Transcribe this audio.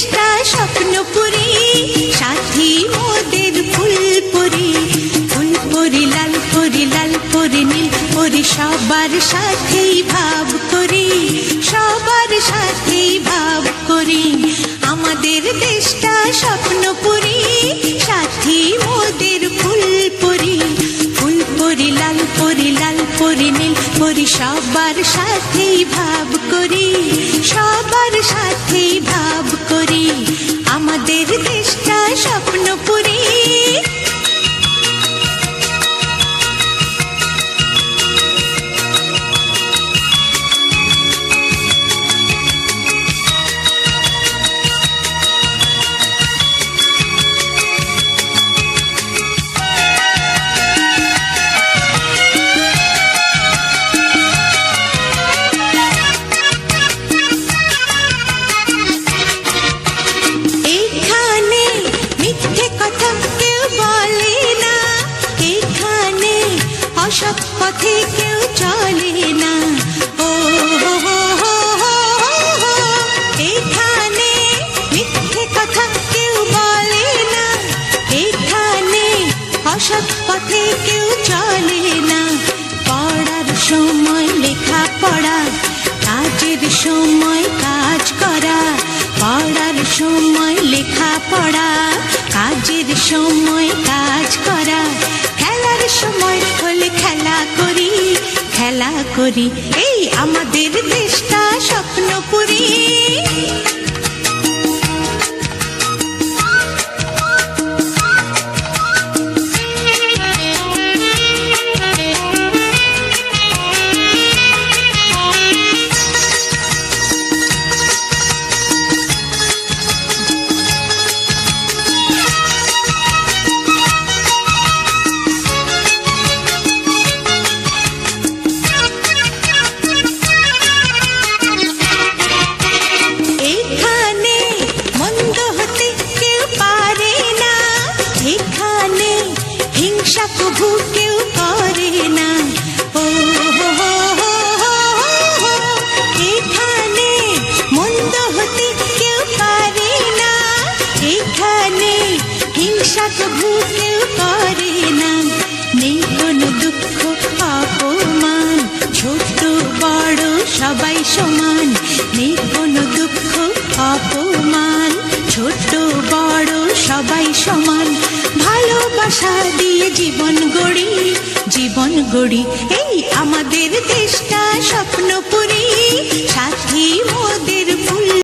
দেশটা স্বপ্নপুরী, সাথী মোদের ফুলপুরি। ফুলপুরি লাল পরি, লাল পরি নীল পরি, সবার সাথেই ভাব করি, সবার সাথেই ভাব করি। আমাদের দেশটা স্বপ্নপুরী, সাথী মোদের ফুলপুরি। ফুলপুরি লাল পরি, লাল পরি নীল পরি, সবার সাথেই ভাব করি, সবার সাথেই ভাব করি। আমাদের দেশটা স্বপ্নপুরী। অসৎ পথে কেউ চলে না, ও এখানে মিথ্যে কথা কেউ বলে না, এখানে অসৎ পথে কেউ চলে না। পড়ার সময় লেখা পড়া, কাজের সময় কাজ করা। পড়ার সময় লেখা পড়া, কাজের সময় কাজ করা। খেলার সময় হলে খেলা করি, খেলা করি। এই আমাদের দেশটা স্বপ্নপুরী। হিংসা কভু কেউ করে না, ও এখানে মন্দ হতে কেউ পারে না, এখানে হিংসা কভু কেউ করে না। নেই কোনো দুঃখ অপমান, ছোট বড় সবাই সমান। নেই কোনো দুঃখ অপমান, ছোট বড় সবাই সমান। ভালোবাসা দিয়ে জীবন গড়ি, জীবন গড়ি। এই আমাদের দেশটা স্বপ্নপুরী।